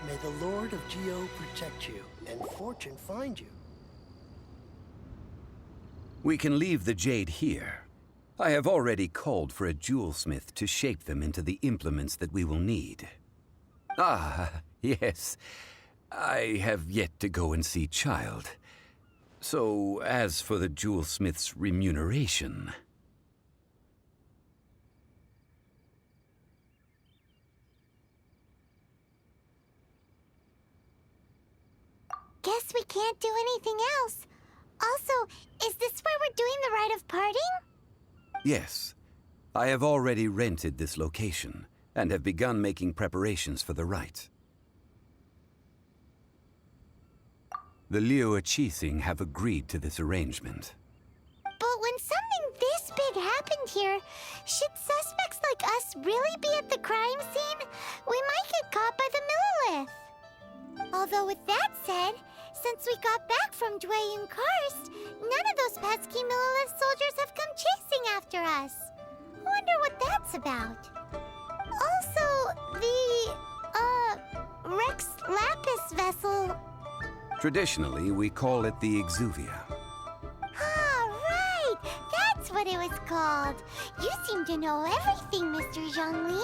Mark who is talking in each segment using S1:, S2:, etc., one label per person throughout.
S1: May the Lord of Geo protect you and fortune find you.
S2: We can leave the jade here. I have already called for a jewelsmith to shape them into the implements that we will need. Ah, yes. I have yet to go and see Child. So, as for the jewelsmith's remuneration...
S3: Guess we can't do anything else. Also, is this where we're doing the rite of parting?
S2: Yes. I have already rented this location, and have begun making preparations for the rite. The Liu Qixing have agreed to this arrangement.
S3: But when something this big happened here, should suspects like us really be at the crime scene? We might get caught by the Millilith. Although with that said, since we got back from Dwayne Karst, none of those pesky Millilith soldiers have come chasing after us. Wonder what that's about. Also, the, Rex Lapis vessel...
S2: Traditionally, we call it the Exuvia.
S3: Ah, right! That's what it was called. You seem to know everything, Mr. Zhongli.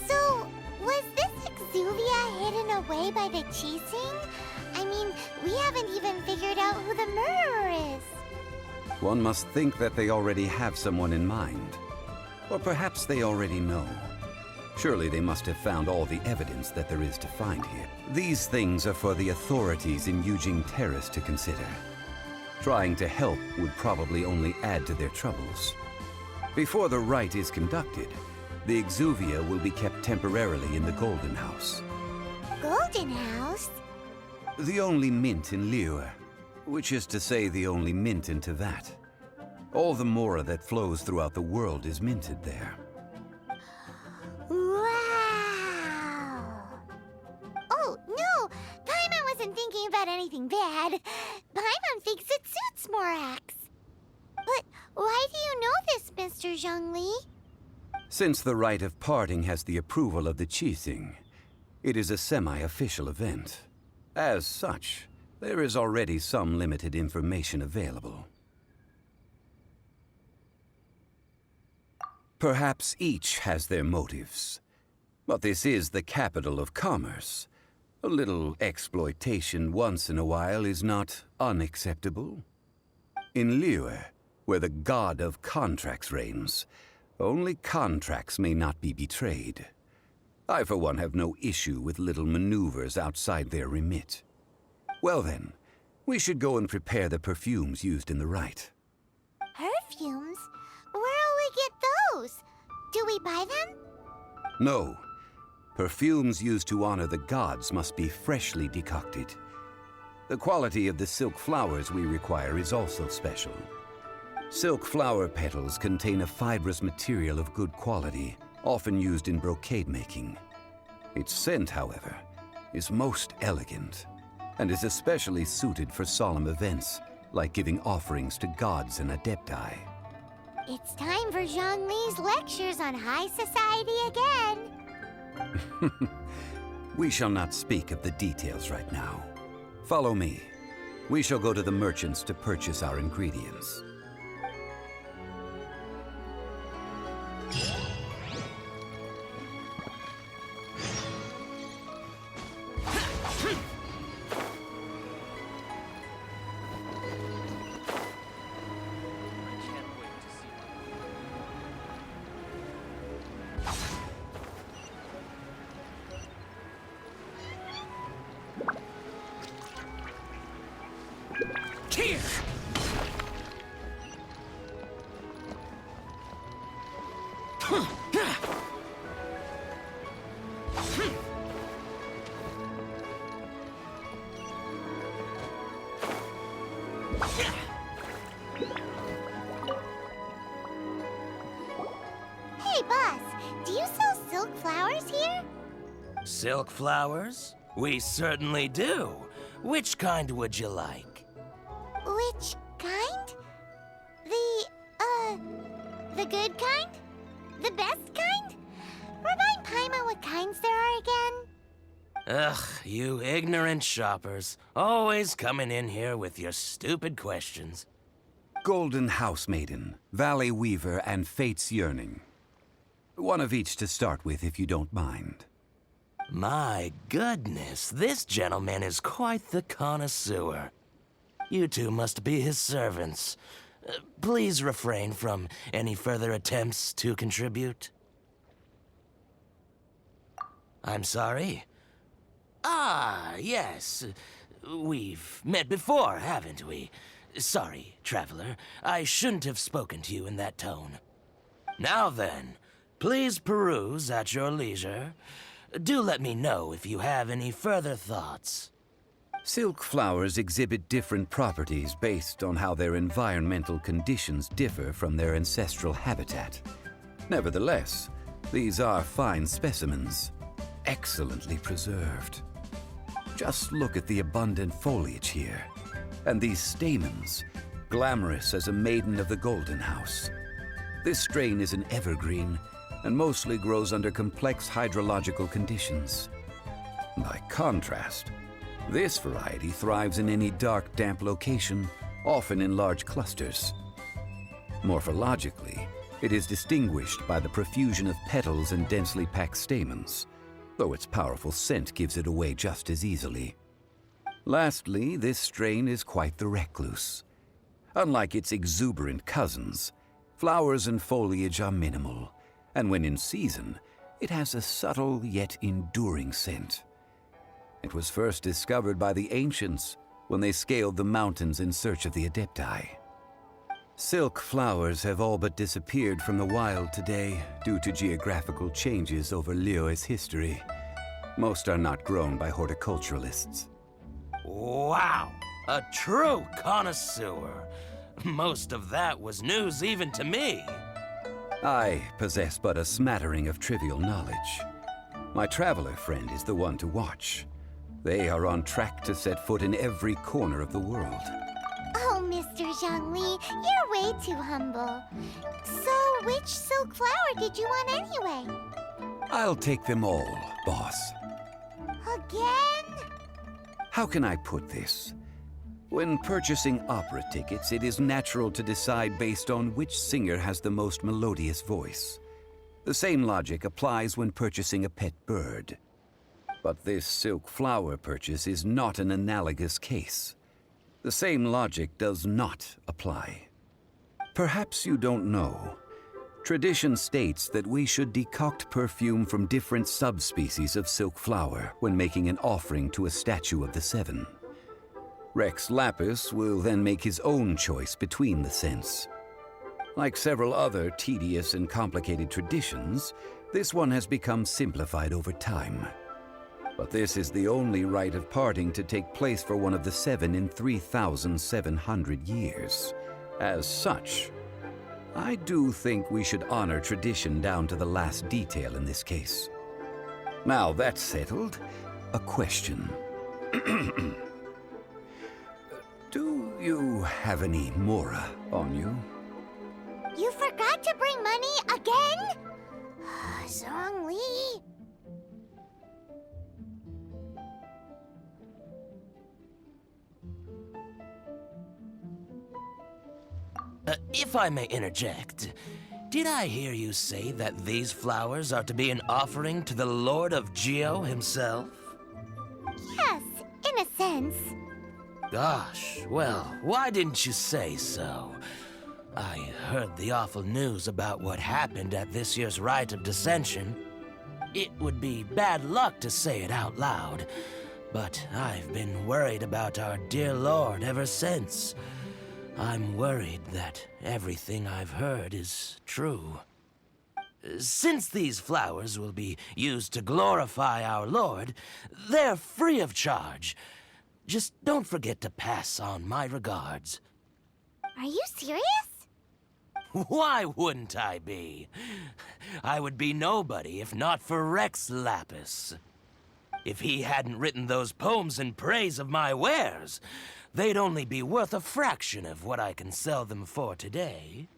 S3: So, was this Exuvia hidden away by the Qixing? I mean, we haven't even figured out who the murderer is.
S2: One must think that they already have someone in mind. Or perhaps they already know. Surely they must have found all the evidence that there is to find here. These things are for the authorities in Yujing Terrace to consider. Trying to help would probably only add to their troubles. Before the rite is conducted, the Exuvia will be kept temporarily in the Golden House.
S3: Golden House?
S2: The only mint in Liyue, which is to say the only mint in Teyvat. All the mora that flows throughout the world is minted there.
S3: Wow! Oh, no! Paimon wasn't thinking about anything bad. Paimon thinks it suits Morax. But why do you know this, Mr. Zhongli?
S2: Since the rite of parting has the approval of the Qixing, it is a semi-official event. As such, there is already some limited information available. Perhaps each has their motives. But this is the capital of commerce. A little exploitation once in a while is not unacceptable. In Liyue, where the god of contracts reigns, only contracts may not be betrayed. I, for one, have no issue with little maneuvers outside their remit. Well then, we should go and prepare the perfumes used in the rite.
S3: Perfumes? Where'll we get those? Do we buy them?
S2: No. Perfumes used to honor the gods must be freshly decocted. The quality of the silk flowers we require is also special. Silk flower petals contain a fibrous material of good quality, often used in brocade making. Its scent, however, is most elegant, and is especially suited for solemn events, like giving offerings to gods and adepti.
S3: It's time for Zhongli's lectures on high society again.
S2: We shall not speak of the details right now. Follow me. We shall go to the merchants to purchase our ingredients.
S4: Here!
S3: Hey, boss, do you sell silk flowers here?
S4: Silk flowers? We certainly do. Which kind would you like?
S3: Which kind? The good kind? The best kind? Remind Paimon what kinds there are again?
S4: Ugh, you ignorant shoppers. Always coming in here with your stupid questions.
S2: Golden House Maiden, Valley Weaver, and Fate's Yearning. One of each to start with, if you don't mind.
S4: My goodness, this gentleman is quite the connoisseur. You two must be his servants. Please refrain from any further attempts to contribute. I'm sorry? Ah, yes. We've met before, haven't we? Sorry, traveler. I shouldn't have spoken to you in that tone. Now then, please peruse at your leisure. Do let me know if you have any further thoughts.
S2: Silk flowers exhibit different properties based on how their environmental conditions differ from their ancestral habitat. Nevertheless, these are fine specimens, excellently preserved. Just look at the abundant foliage here, and these stamens, glamorous as a maiden of the Golden House. This strain is an evergreen, and mostly grows under complex hydrological conditions. By contrast, this variety thrives in any dark, damp location, often in large clusters. Morphologically, it is distinguished by the profusion of petals and densely packed stamens, though its powerful scent gives it away just as easily. Lastly, this strain is quite the recluse. Unlike its exuberant cousins, flowers and foliage are minimal, and when in season, it has a subtle yet enduring scent. It was first discovered by the ancients when they scaled the mountains in search of the Adepti. Silk flowers have all but disappeared from the wild today due to geographical changes over Liyue's history. Most are not grown by horticulturalists.
S4: Wow! A true connoisseur. Most of that was news even to me.
S2: I possess but a smattering of trivial knowledge. My traveler friend is the one to watch. They are on track to set foot in every corner of the world.
S3: Oh, Mr. Zhongli, you're way too humble. So, which silk flower did you want anyway?
S2: I'll take them all, boss.
S3: Again?
S2: How can I put this? When purchasing opera tickets, it is natural to decide based on which singer has the most melodious voice. The same logic applies when purchasing a pet bird. But this silk flower purchase is not an analogous case. The same logic does not apply. Perhaps you don't know. Tradition states that we should decoct perfume from different subspecies of silk flower when making an offering to a statue of the Seven. Rex Lapis will then make his own choice between the scents. Like several other tedious and complicated traditions, this one has become simplified over time. But this is the only rite of parting to take place for one of the Seven in 3,700 years. As such, I do think we should honor tradition down to the last detail in this case. Now that's settled, a question. Do you have any Mora on you?
S3: You forgot to bring money again? Zhongli.
S4: If I may interject, did I hear you say that these flowers are to be an offering to the Lord of Geo himself?
S3: Yes, in a sense.
S4: Gosh, well, why didn't you say so? I heard the awful news about what happened at this year's Rite of Dissension. It would be bad luck to say it out loud, but I've been worried about our dear Lord ever since. I'm worried that everything I've heard is true. Since these flowers will be used to glorify our Lord, they're free of charge. Just don't forget to pass on my regards.
S3: Are you serious?
S4: Why wouldn't I be? I would be nobody if not for Rex Lapis. If he hadn't written those poems in praise of my wares, they'd only be worth a fraction of what I can sell them for today.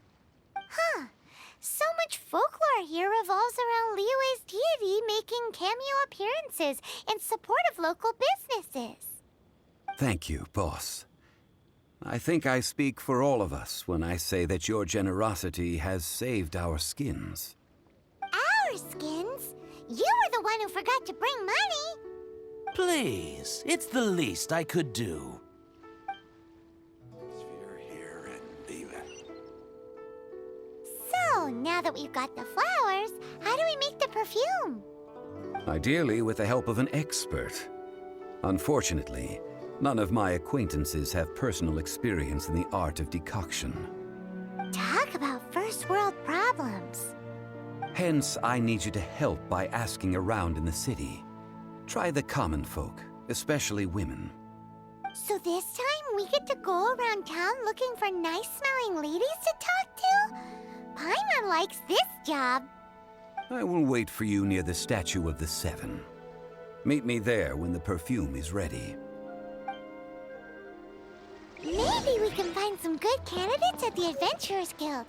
S3: Huh. So much folklore here revolves around Liyue's deity making cameo appearances in support of local businesses.
S2: Thank you, boss. I think I speak for all of us when I say that your generosity has saved our skins.
S3: Our skins? You were the one who forgot to bring money.
S4: Please, it's the least I could do.
S3: So, now that we've got the flowers, how do we make the perfume?
S2: Ideally with the help of an expert. Unfortunately, none of my acquaintances have personal experience in the art of decoction.
S3: Talk about first world problems.
S2: Hence, I need you to help by asking around in the city. Try the common folk, especially women.
S3: So this time we get to go around town looking for nice-smelling ladies to talk to? Paimon likes this job.
S2: I will wait for you near the statue of the Seven. Meet me there when the perfume is ready.
S3: Maybe we can find some good candidates at the Adventurers Guild.